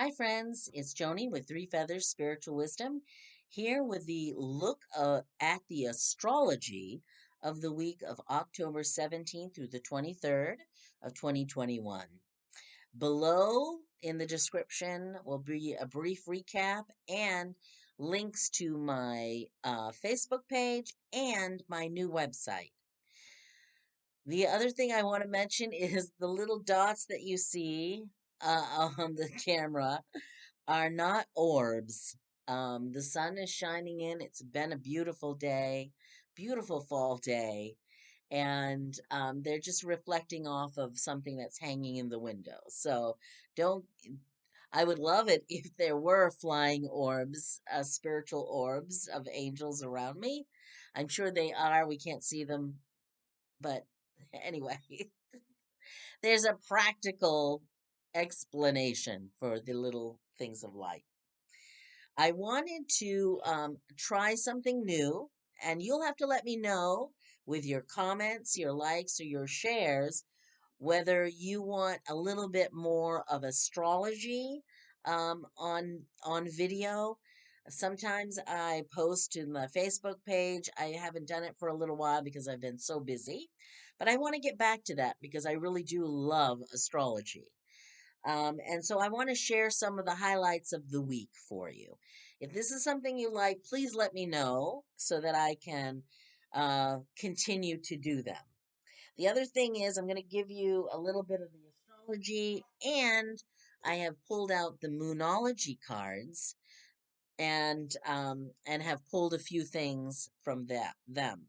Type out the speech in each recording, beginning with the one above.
Hi, friends. It's Joni with Three Feathers Spiritual Wisdom, here with the look at the astrology of the week of October 17th through the 23rd of 2021. Below in the description will be a brief recap and links to my Facebook page and my new website. The other thing I want to mention is the little dots that you see on the camera are not orbs. The sun is shining in. It's been a beautiful day, beautiful fall day, and they're just reflecting off of something that's hanging in the window. So don't, I would love it if there were flying orbs, spiritual orbs of angels around me. I'm sure they are. We can't see them, but anyway, there's a practical explanation for the little things of life. I wanted to try something new, and you'll have to let me know with your comments, your likes, or your shares whether you want a little bit more of astrology on video. Sometimes I post to my Facebook page. I haven't done it for a little while because I've been so busy, but I want to get back to that because I really do love astrology. And so I want to share some of the highlights of the week for you. If this is something you like, please let me know so that I can continue to do them. The other thing is, I'm going to give you a little bit of the astrology, and I have pulled out the Moonology cards and have pulled a few things from them.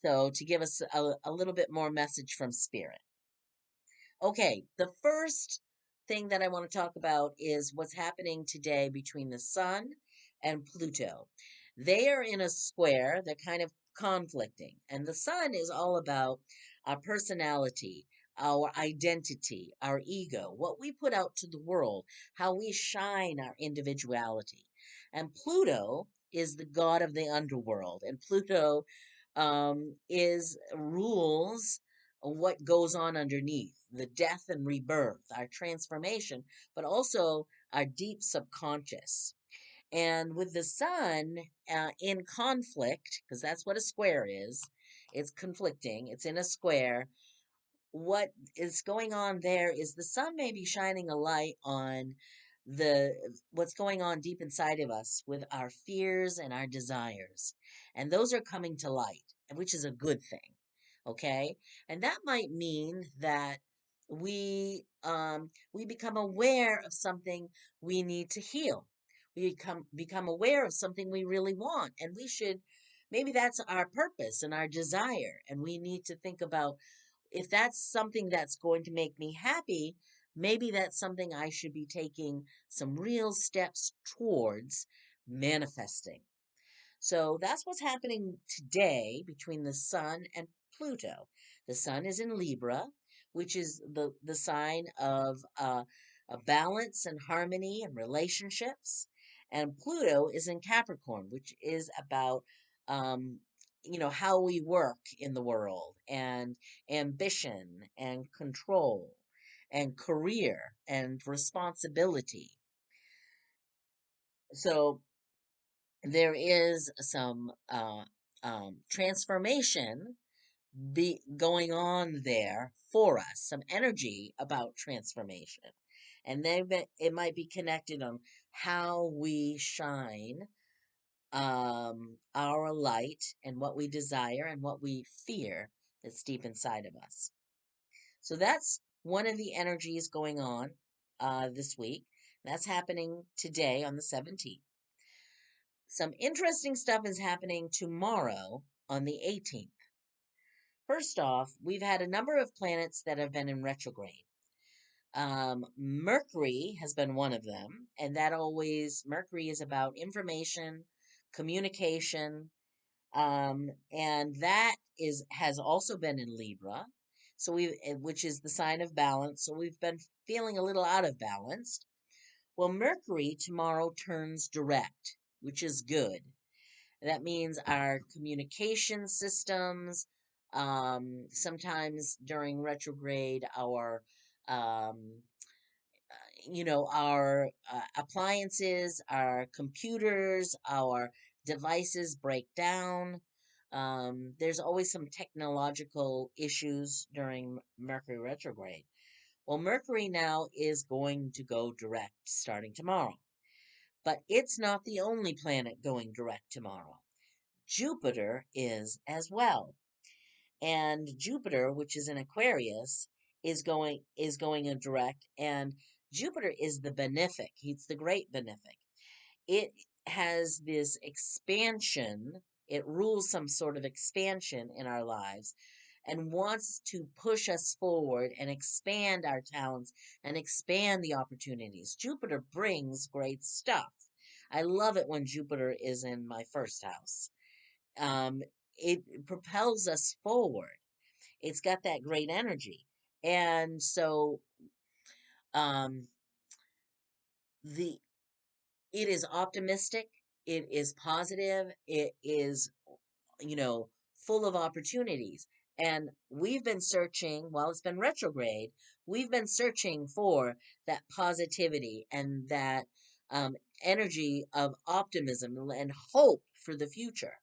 So to give us a little bit more message from spirit. Okay, the first thing that I want to talk about is what's happening today between the Sun and Pluto. They are in a square, they're kind of conflicting. And the Sun is all about our personality, our identity, our ego, what we put out to the world, how we shine our individuality. And Pluto is the god of the underworld. And Pluto is rules what goes on underneath the death and rebirth, our transformation, but also our deep subconscious. And with the sun in conflict, because that's what a square is, it's conflicting, it's in a square. What is going on there is the sun may be shining a light on the what's going on deep inside of us with our fears and our desires, and those are coming to light, which is a good thing. Okay, and that might mean that we become aware of something we need to heal. We become aware of something we really want, and we should, maybe that's our purpose and our desire, and we need to think about if that's something that's going to make me happy, maybe that's something I should be taking some real steps towards manifesting. So that's what's happening today between the Sun and Pluto. The Sun is in Libra, which is the sign of a balance and harmony and relationships. And Pluto is in Capricorn, which is about um, how we work in the world and ambition and control and career and responsibility. So there is some transformation be going on there for us, some energy about transformation, and then it might be connected on how we shine our light and what we desire and what we fear that's deep inside of us. So that's one of the energies going on this week. That's happening today on the 17th. Some interesting stuff is happening tomorrow on the 18th. First off, we've had a number of planets that have been in retrograde. Mercury has been one of them, and Mercury is about information, communication, and that has also been in Libra, which is the sign of balance. So we've been feeling a little out of balance. Well, Mercury tomorrow turns direct, which is good. That means our communication systems, sometimes during retrograde, our our appliances, our computers, our devices break down. There's always some technological issues during Mercury retrograde. Well, Mercury now is going to go direct starting tomorrow, but it's not the only planet going direct tomorrow. Jupiter is as well. And Jupiter, which is in Aquarius, is going a direct, and Jupiter is the benefic. He's the great benefic. It has this expansion. It rules some sort of expansion in our lives and wants to push us forward and expand our talents and expand the opportunities. Jupiter brings great stuff. I love it when Jupiter is in my first house. Um, it propels us forward. It's got that great energy. And so um, the it is optimistic, it is positive, it is, you know, full of opportunities. And we've been searching, while it's been retrograde, we've been searching for that positivity and that um, energy of optimism and hope for the future.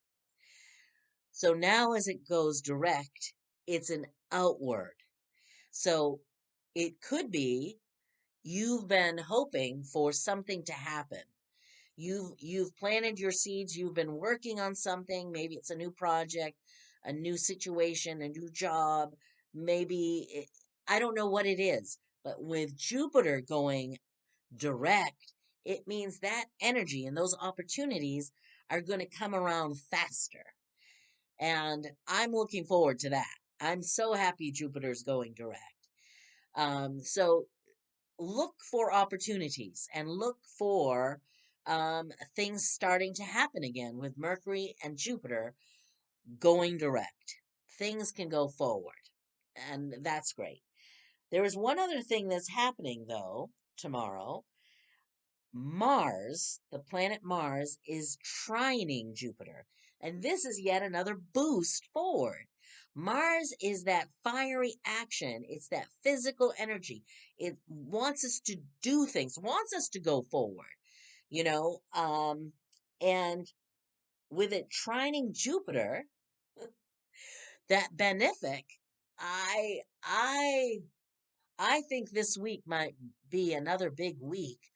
So now, as it goes direct, it's an outward. So it could be you've been hoping for something to happen. You've planted your seeds, you've been working on something, maybe it's a new project, a new situation, a new job, maybe I don't know what it is, but with Jupiter going direct, it means that energy and those opportunities are going to come around faster. And I'm looking forward to that. I'm so happy Jupiter's going direct. So look for opportunities and look for things starting to happen again with Mercury and Jupiter going direct. Things can go forward, and that's great. There is one other thing that's happening, though, tomorrow. Mars, the planet Mars, is trining Jupiter. And this is yet another boost forward. Mars is that fiery action, it's that physical energy. It wants us to do things, wants us to go forward, you know. And with it trining Jupiter, that benefic, I I I think this week might be another big week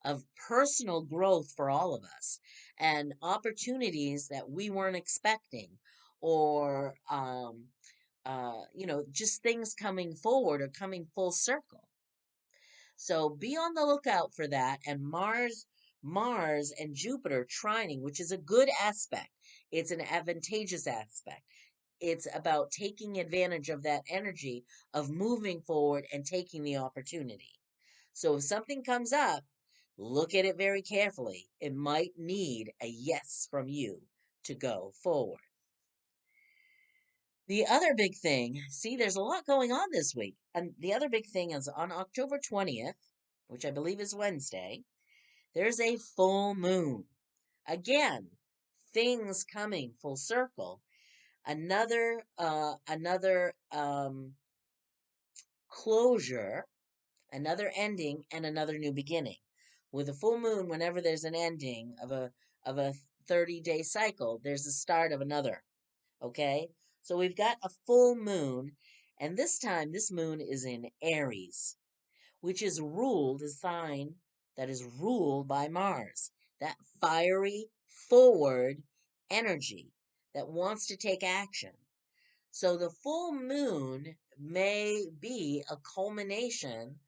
of personal growth for all of us and opportunities that we weren't expecting, or just things coming forward or coming full circle. So be on the lookout for that. And Mars and Jupiter trining, which is a good aspect. It's an advantageous aspect. It's about taking advantage of that energy of moving forward and taking the opportunity. So if something comes up, look at it very carefully. It might need a yes from you to go forward. The other big thing, see, there's a lot going on this week. And the other big thing is on October 20th, which I believe is Wednesday, there's a full moon. Again, things coming full circle. Another closure, another ending, and another new beginning. With a full moon, whenever there's an ending of a 30-day cycle, there's the start of another. Okay? So we've got a full moon, and this time this moon is in Aries, which is ruled, a sign that is ruled by Mars. That fiery, forward energy that wants to take action. So the full moon may be a culmination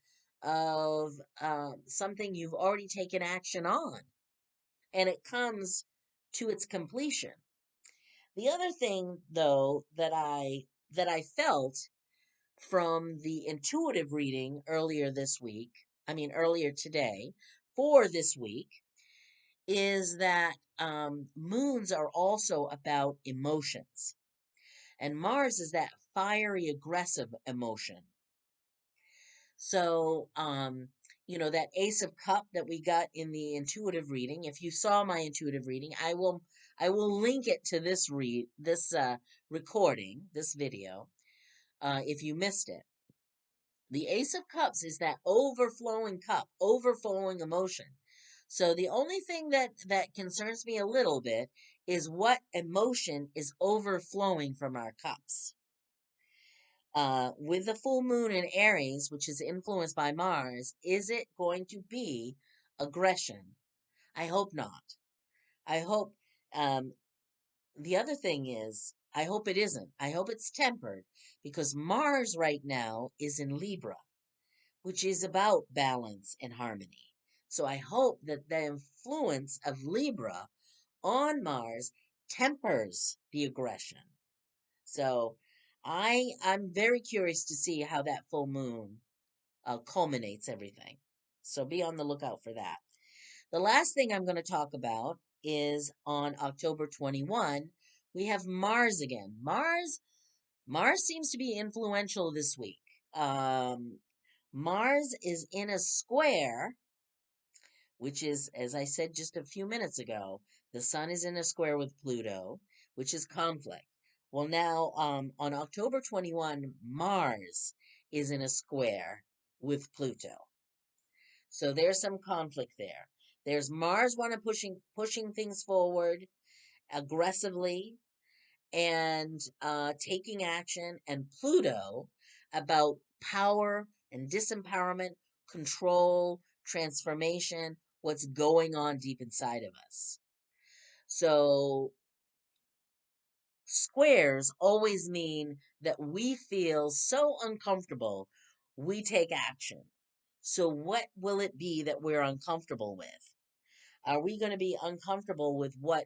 of something you've already taken action on, and it comes to its completion. The other thing, though, that I felt from the intuitive reading earlier this week, I mean earlier today, for this week, is that moons are also about emotions. And Mars is that fiery, aggressive emotion. So, that Ace of Cup that we got in the intuitive reading. If you saw my intuitive reading, I will link it to this recording, this video, if you missed it. The Ace of Cups is that overflowing cup, overflowing emotion. So the only thing that concerns me a little bit is what emotion is overflowing from our cups. With the full moon in Aries, which is influenced by Mars, is it going to be aggression? I hope not. I hope um, the other thing is, I hope it isn't. I hope it's tempered because Mars right now is in Libra, which is about balance and harmony. So I hope that the influence of Libra on Mars tempers the aggression. So I'm very curious to see how that full moon culminates everything. So be on the lookout for that. The last thing I'm going to talk about is on October 21, we have Mars again. Mars seems to be influential this week. Um, Mars is in a square, which is, as I said just a few minutes ago, the sun is in a square with Pluto, which is conflict. Well, now on October 21, Mars is in a square with Pluto. So there's some conflict there. There's Mars want to pushing things forward aggressively and taking action, and Pluto about power and disempowerment, control, transformation, what's going on deep inside of us. So squares always mean that we feel so uncomfortable, we take action. So, what will it be that we're uncomfortable with? Are we going to be uncomfortable with what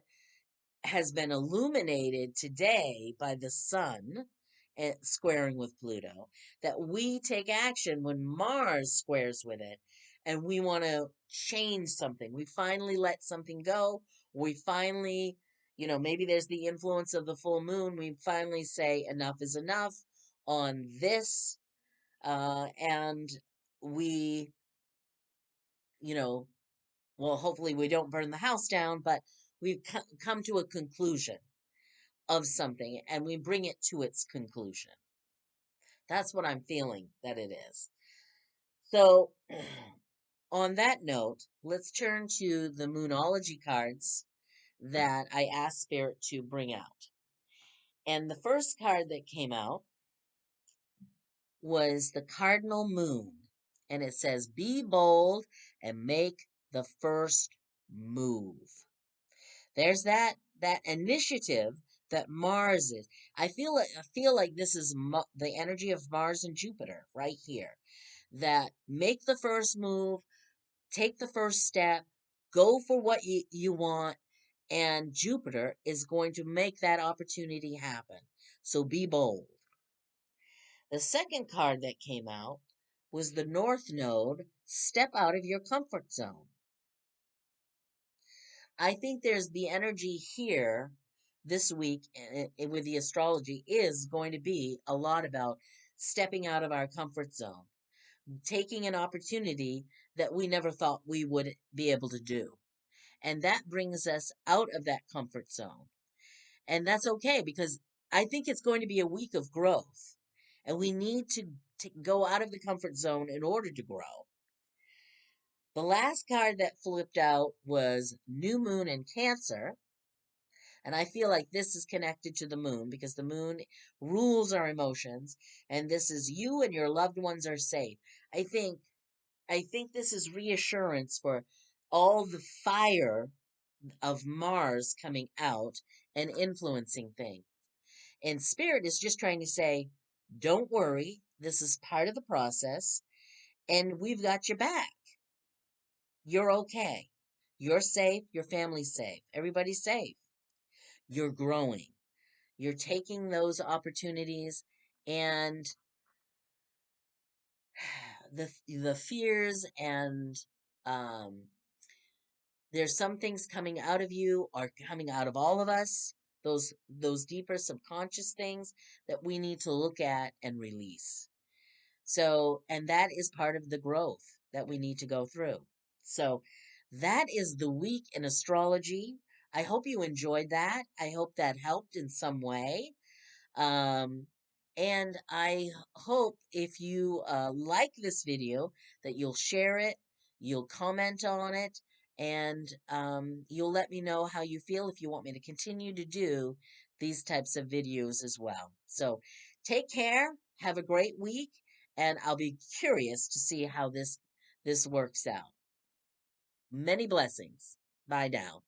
has been illuminated today by the sun squaring with Pluto? That we take action when Mars squares with it and we want to change something. We finally let something go. We finally, maybe there's the influence of the full moon. We finally say enough is enough on this. And we, you know, well, hopefully we don't burn the house down, but we've come to a conclusion of something and we bring it to its conclusion. That's what I'm feeling that it is. So, on that note, let's turn to the Moonology cards that I asked Spirit to bring out. And the first card that came out was the Cardinal Moon. And it says, be bold and make the first move. There's that initiative that Mars is. I feel like this is the energy of Mars and Jupiter right here. That make the first move, take the first step, go for what you want, and Jupiter is going to make that opportunity happen. So be bold. The second card that came out was the North Node. Step out of your comfort zone. I think there's the energy here this week with the astrology is going to be a lot about stepping out of our comfort zone, taking an opportunity that we never thought we would be able to do. And that brings us out of that comfort zone. And that's okay because I think it's going to be a week of growth. And we need to go out of the comfort zone in order to grow. The last card that flipped out was New Moon in Cancer. And I feel like this is connected to the moon because the moon rules our emotions. And this is you and your loved ones are safe. I think I think this is reassurance for all the fire of Mars coming out and influencing things. And Spirit is just trying to say, don't worry, this is part of the process, and we've got your back. You're okay. You're safe, your family's safe, everybody's safe. You're growing. You're taking those opportunities and the fears and um, there's some things coming out of you are coming out of all of us. Those deeper subconscious things that we need to look at and release. So, and that is part of the growth that we need to go through. So, that is the week in astrology. I hope you enjoyed that. I hope that helped in some way. Um, And I hope if you like this video that you'll share it, you'll comment on it, and you'll let me know how you feel if you want me to continue to do these types of videos as well. So take care, have a great week, and I'll be curious to see how this works out. Many blessings. Bye now.